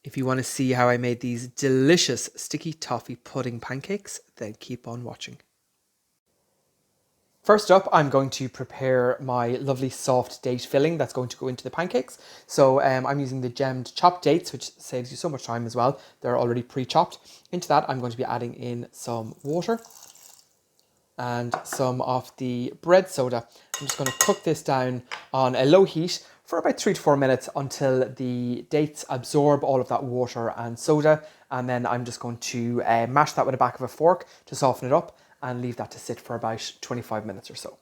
If you want to see how I made these delicious sticky toffee pudding pancakes, then keep on watching. First up, I'm going to prepare my lovely soft date filling that's going to go into the pancakes. So I'm using the gemmed chopped dates, which saves you so much time as well. They're already pre-chopped. Into that, I'm going to be adding in some water and some of the bread soda. I'm just going to cook this down on a low heat for about 3 to 4 minutes until the dates absorb all of that water and soda. And then I'm just going to mash that with the back of a fork to soften it up and leave that to sit for about 25 minutes or so.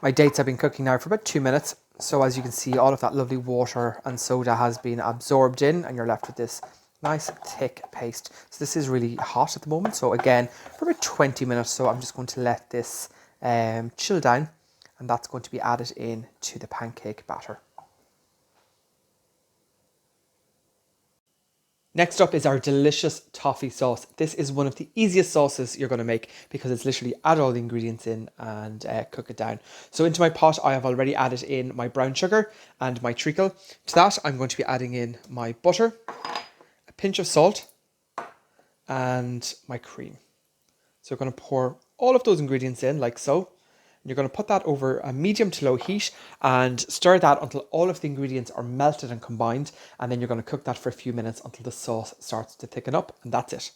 My dates have been cooking now for about 2 minutes. So as you can see, all of that lovely water and soda has been absorbed in and you're left with this nice thick paste. So this is really hot at the moment. So again, for about 20 minutes. So I'm just going to let this chill down, and that's going to be added in to the pancake batter. Next up is our delicious toffee sauce. This is one of the easiest sauces you're going to make because it's literally add all the ingredients in and cook it down. So into my pot, I have already added in my brown sugar and my treacle. To that, I'm going to be adding in my butter, a pinch of salt, and my cream. So we're going to pour all of those ingredients in like so. You're going to put that over a medium to low heat and stir that until all of the ingredients are melted and combined. And then you're going to cook that for a few minutes until the sauce starts to thicken up, and that's it.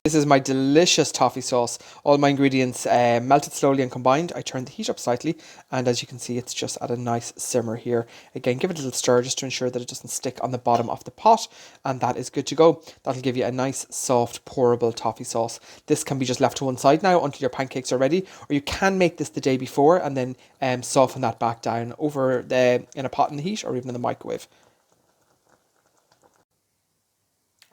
This is my delicious toffee sauce. All my ingredients melted slowly and combined. I turned the heat up slightly, and as you can see, it's just at a nice simmer here. Again, give it a little stir just to ensure that it doesn't stick on the bottom of the pot, and that is good to go. That'll give you a nice, soft, pourable toffee sauce. This can be just left to one side now until your pancakes are ready, or you can make this the day before and then soften that back down in a pot in the heat or even in the microwave.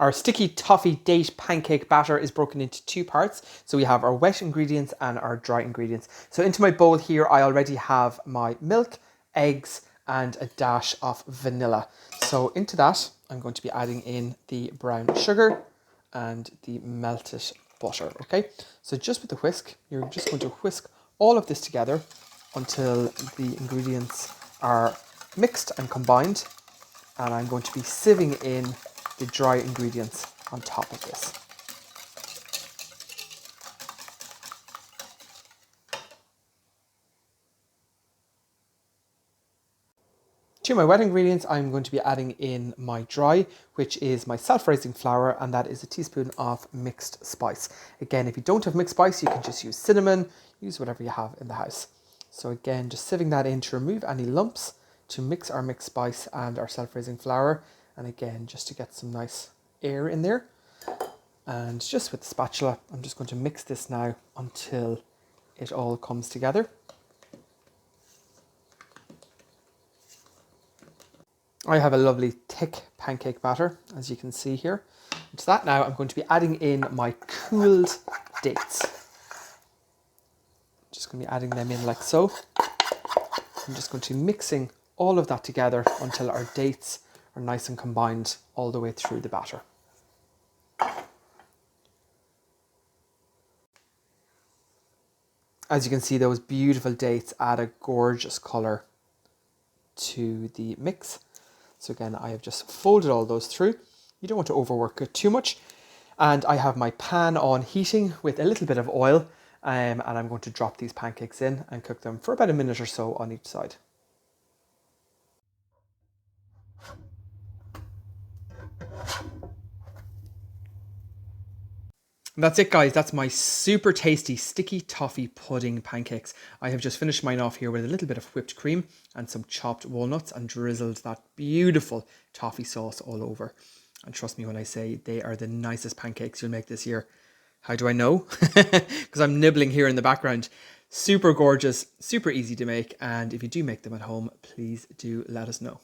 Our sticky toffee date pancake batter is broken into 2 parts. So we have our wet ingredients and our dry ingredients. So into my bowl here, I already have my milk, eggs, and a dash of vanilla. So into that, I'm going to be adding in the brown sugar and the melted butter, okay? So just with the whisk, you're just going to whisk all of this together until the ingredients are mixed and combined. And I'm going to be sieving in the dry ingredients on top of this. To my wet ingredients, I'm going to be adding in my dry, which is my self-raising flour, and that is a teaspoon of mixed spice. Again, if you don't have mixed spice, you can just use cinnamon, use whatever you have in the house. So again, just sieving that in to remove any lumps, to mix our mixed spice and our self-raising flour, and again, just to get some nice air in there. And just with the spatula, I'm just going to mix this now until it all comes together. I have a lovely thick pancake batter, as you can see here. And to that now, I'm going to be adding in my cooled dates. Just going to be adding them in like so. I'm just going to be mixing all of that together until our dates are nice and combined all the way through the batter. As you can see, those beautiful dates add a gorgeous colour to the mix. So again, I have just folded all those through. You don't want to overwork it too much. And I have my pan on heating with a little bit of oil, and I'm going to drop these pancakes in and cook them for about a minute or so on each side. And that's it, guys. That's my super tasty sticky toffee pudding pancakes. I have just finished mine off here with a little bit of whipped cream and some chopped walnuts and drizzled that beautiful toffee sauce all over. And trust me when I say they are the nicest pancakes you'll make this year. How do I know? Because I'm nibbling here in the background. Super gorgeous, super easy to make. And if you do make them at home, please do let us know.